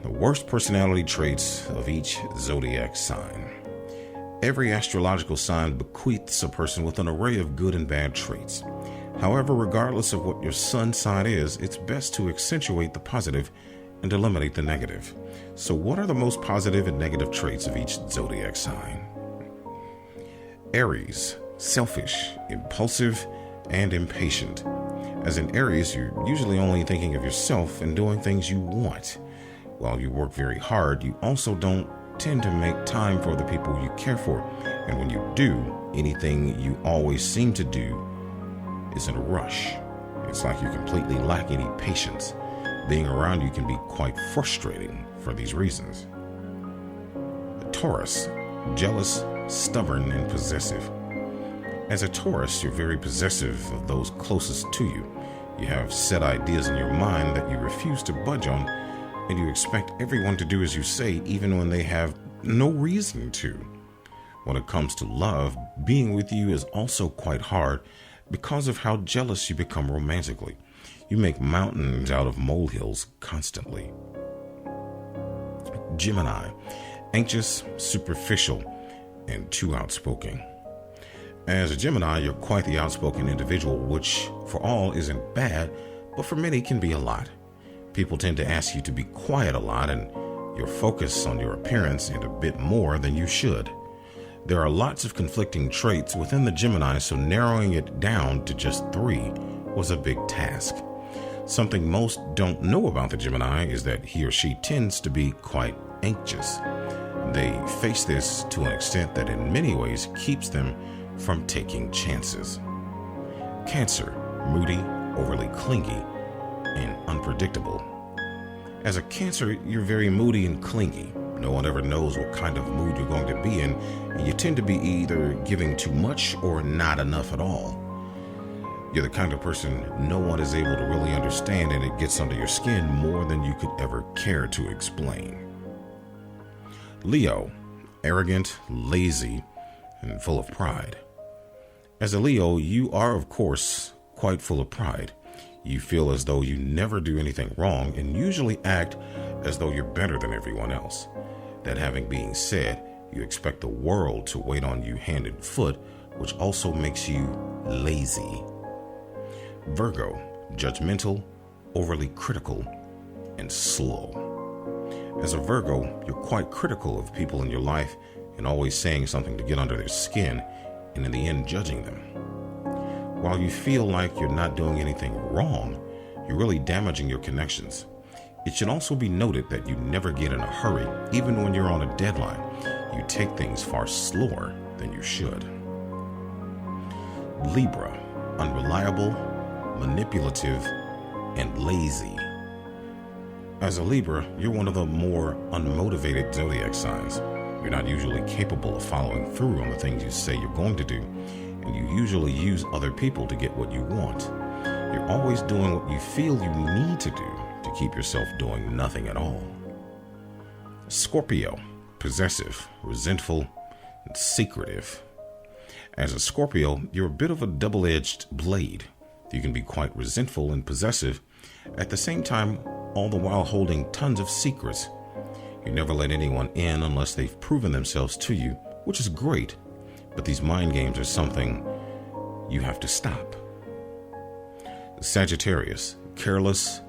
The worst personality traits of each zodiac sign. Every astrological sign bequeaths a person with an array of good and bad traits. However, regardless of what your sun sign is, it's best to accentuate the positive and eliminate the negative. So what are the most positive and negative traits of each zodiac sign? Aries, selfish, impulsive, and impatient. As in Aries, you're usually only thinking of yourself and doing things you want. While you work very hard, you also don't tend to make time for the people you care for. And when you do, anything you always seem to do is in a rush. It's like you completely lack any patience. Being around you can be quite frustrating for these reasons. Taurus, jealous, stubborn, and possessive. As a Taurus, you're very possessive of those closest to you. You have set ideas in your mind that you refuse to budge on, and you expect everyone to do as you say, even when they have no reason to. When it comes to love, being with you is also quite hard because of how jealous you become romantically. You make mountains out of molehills constantly. Gemini, anxious, superficial, and too outspoken. As a Gemini, you're quite the outspoken individual, which for all isn't bad, but for many can be a lot. People tend to ask you to be quiet a lot, and you're focused on your appearance and a bit more than you should. There are lots of conflicting traits within the Gemini, so narrowing it down to just 3 was a big task. Something most don't know about the Gemini is that he or she tends to be quite anxious. They face this to an extent that in many ways keeps them from taking chances. Cancer, moody, overly clingy, and unpredictable. As a Cancer, you're very moody and clingy. No one ever knows what kind of mood you're going to be in, and you tend to be either giving too much or not enough at all. You're the kind of person no one is able to really understand, and it gets under your skin more than you could ever care to explain. Leo, arrogant, lazy, and full of pride. As a Leo, you are, of course, quite full of pride. You feel as though you never do anything wrong and usually act as though you're better than everyone else. That having been said, you expect the world to wait on you hand and foot, which also makes you lazy. Virgo, judgmental, overly critical, and slow. As a Virgo, you're quite critical of people in your life and always saying something to get under their skin and in the end judging them. While you feel like you're not doing anything wrong, you're really damaging your connections. It should also be noted that you never get in a hurry, even when you're on a deadline. You take things far slower than you should. Libra, unreliable, manipulative, and lazy. As a Libra, you're one of the more unmotivated zodiac signs. You're not usually capable of following through on the things you say you're going to do, and you usually use other people to get what you want. You're always doing what you feel you need to do to keep yourself doing nothing at all. Scorpio, possessive, resentful, and secretive. As a Scorpio, you're a bit of a double-edged blade. You can be quite resentful and possessive, at the same time, all the while holding tons of secrets. You never let anyone in unless they've proven themselves to you, which is great, but these mind games are something you have to stop. Sagittarius, careless,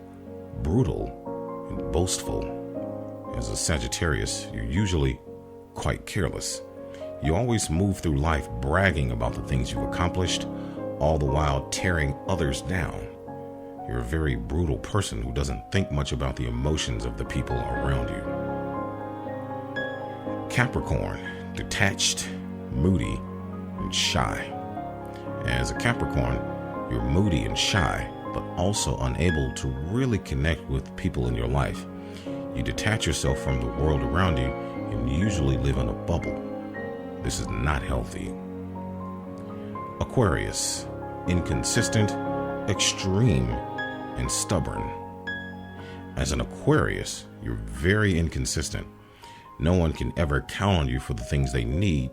brutal, and boastful. As a Sagittarius, you're usually quite careless. You always move through life bragging about the things you've accomplished, all the while tearing others down. You're a very brutal person who doesn't think much about the emotions of the people around you. Capricorn, detached, moody, and shy. As a Capricorn, you're moody and shy, but also unable to really connect with people in your life. You detach yourself from the world around you and usually live in a bubble. This is not healthy. Aquarius, inconsistent, extreme, and stubborn. As an Aquarius, you're very inconsistent. No one can ever count on you for the things they need,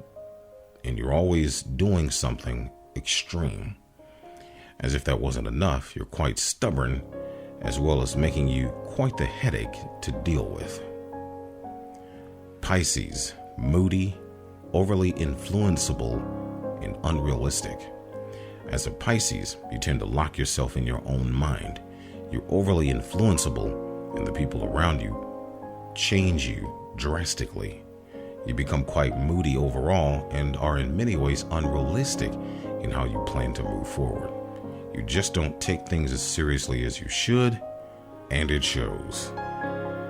and you're always doing something extreme. As if that wasn't enough, you're quite stubborn, as well as making you quite the headache to deal with. Pisces, moody, overly influenceable, and unrealistic. As a Pisces, you tend to lock yourself in your own mind. You're overly influenceable, and the people around you change you drastically. You become quite moody overall and are in many ways unrealistic in how you plan to move forward. You just don't take things as seriously as you should, and it shows.